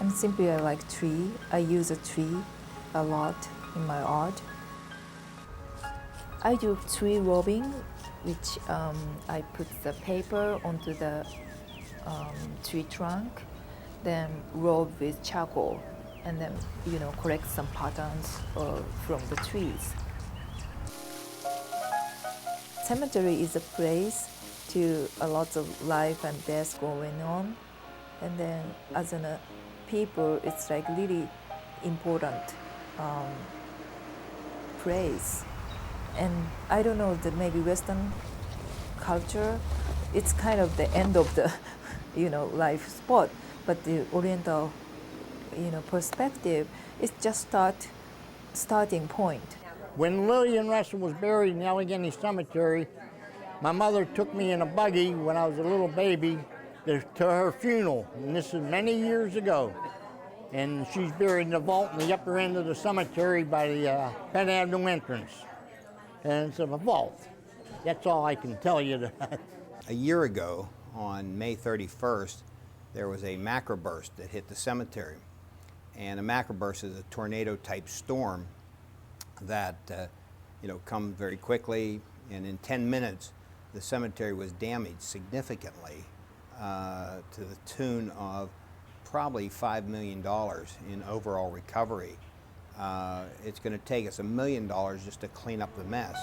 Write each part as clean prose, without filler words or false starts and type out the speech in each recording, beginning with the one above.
And simply I like tree. I use a tree a lot in my art. I do tree roving, which I put the paper onto the tree trunk, then robe with charcoal, and then collect some patterns from the trees. Cemetery is a place to a lot of life and death going on, and then as a people, it's like really important place. And I don't know that maybe Western culture, it's kind of the end of the life spot, but the Oriental perspective is just starting point. When Lillian Russell was buried in Allegheny Cemetery, my mother took me in a buggy when I was a little baby to her funeral, and this is many years ago. And she's buried in the vault in the upper end of the cemetery by the Penn Avenue entrance. And it's a vault. That's all I can tell you. A year ago, on May 31st, there was a macroburst that hit the cemetery. And a macroburst is a tornado-type storm that comes very quickly, and in 10 minutes, the cemetery was damaged significantly to the tune of probably $5 million in overall recovery. It's going to take us $1 million just to clean up the mess.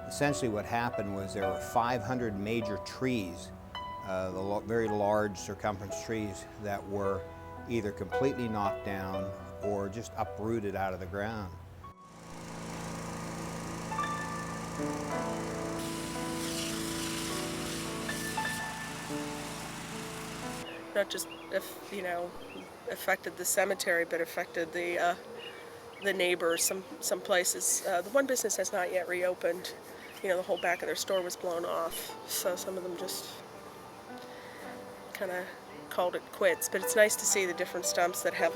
Essentially what happened was there were 500 major trees, very large circumference trees that were either completely knocked down or just uprooted out of the ground. Not just affected the cemetery, but affected the neighbors. Some places, the one business has not yet reopened. The whole back of their store was blown off, so some of them just kind of called it quits. But it's nice to see the different stumps that have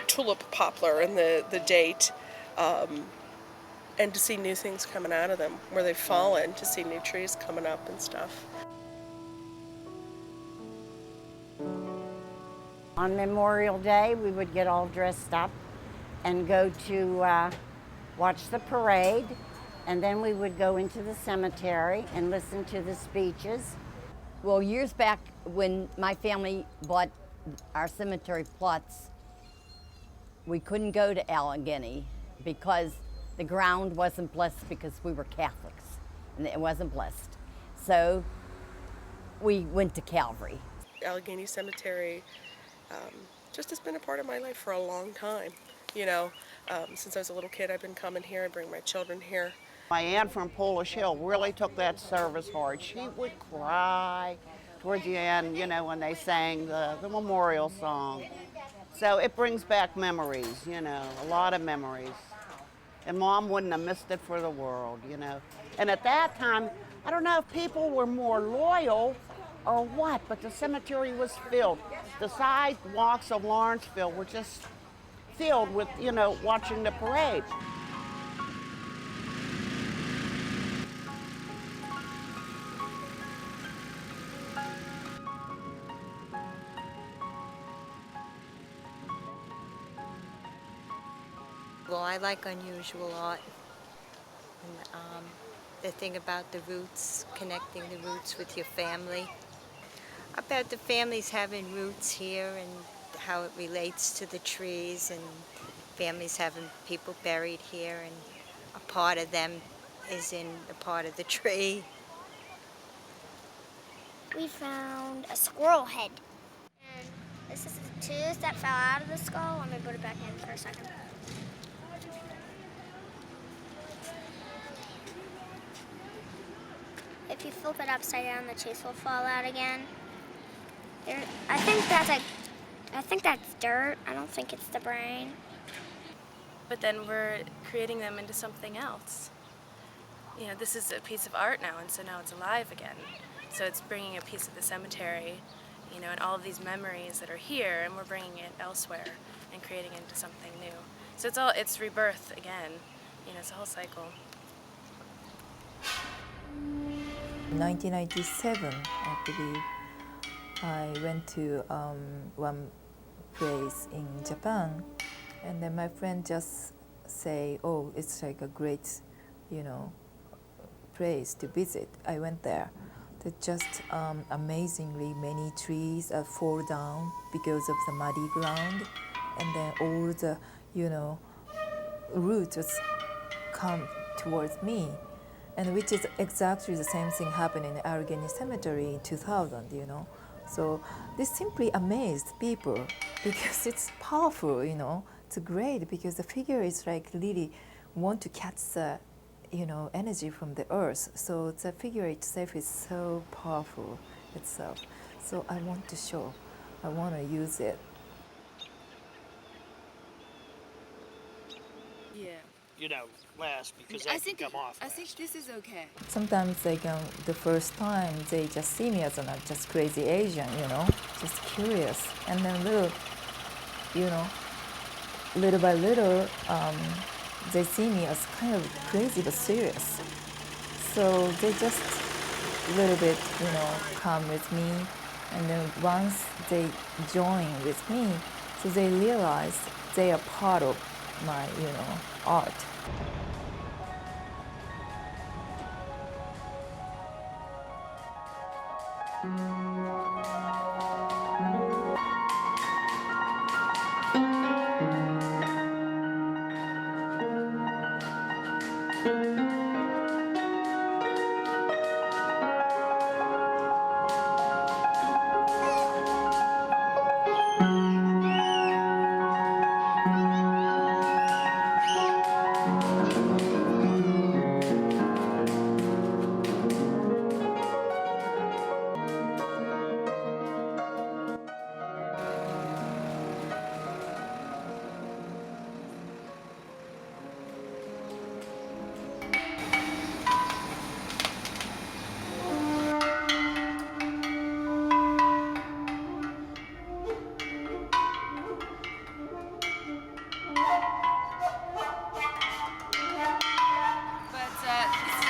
tulip poplar and the date, and to see new things coming out of them where they've fallen, to see new trees coming up and stuff. On Memorial Day, we would get all dressed up and go to watch the parade, and then we would go into the cemetery and listen to the speeches. Well, years back when my family bought our cemetery plots, we couldn't go to Allegheny because the ground wasn't blessed because we were Catholics, and it wasn't blessed. So we went to Calvary. Allegheny Cemetery just has been a part of my life for a long time. Since I was a little kid, I've been coming here. I bring my children here. My aunt from Polish Hill really took that service hard. She would cry towards the end, when they sang the memorial song. So it brings back memories, a lot of memories. And Mom wouldn't have missed it for the world, And at that time, I don't know if people were more loyal or what, but the cemetery was filled. The sidewalks of Lawrenceville were just filled with, watching the parade. Well, I like unusual art. And, the thing about the roots, connecting the roots with your family. About the families having roots here and how it relates to the trees, and families having people buried here, and a part of them is in a part of the tree. We found a squirrel head. And this is a tooth that fell out of the skull. Let me put it back in for a second. If you flip it upside down, the tooth will fall out again. I think that's dirt. I don't think it's the brain. But then we're creating them into something else. This is a piece of art now, and so now it's alive again. So it's bringing a piece of the cemetery, and all of these memories that are here, and we're bringing it elsewhere and creating it into something new. So it's rebirth again. It's a whole cycle. In 1997, I believe, I went to one place in Japan, and then my friend just say, "Oh, it's like a great, place to visit." I went there. There's just amazingly many trees fall down because of the muddy ground, and then all the, roots just come towards me, and which is exactly the same thing happened in the Allegheny Cemetery in 2000. So this simply amazed people because it's powerful. It's great because the figure is like really want to catch the energy from the earth. So the figure itself is so powerful itself. So I want to show, I want to use it. Yeah. Last because that can come off. I think this is okay. Sometimes the first time they just see me as just crazy Asian, just curious, and then little by little, they see me as kind of crazy but serious. So they just a little bit, come with me, and then once they join with me, so they realize they are part of my, art.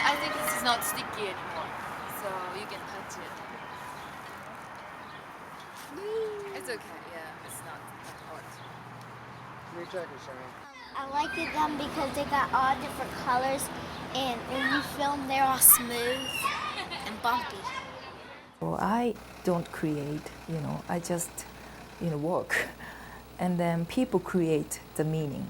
I think this is not sticky anymore, so you can touch it. It's okay, yeah, it's not that hard. Let me check it, Sam. I like them because they got all different colors, and when you film, they're all smooth and bumpy. Well, I don't create, I just, work. And then people create the meaning.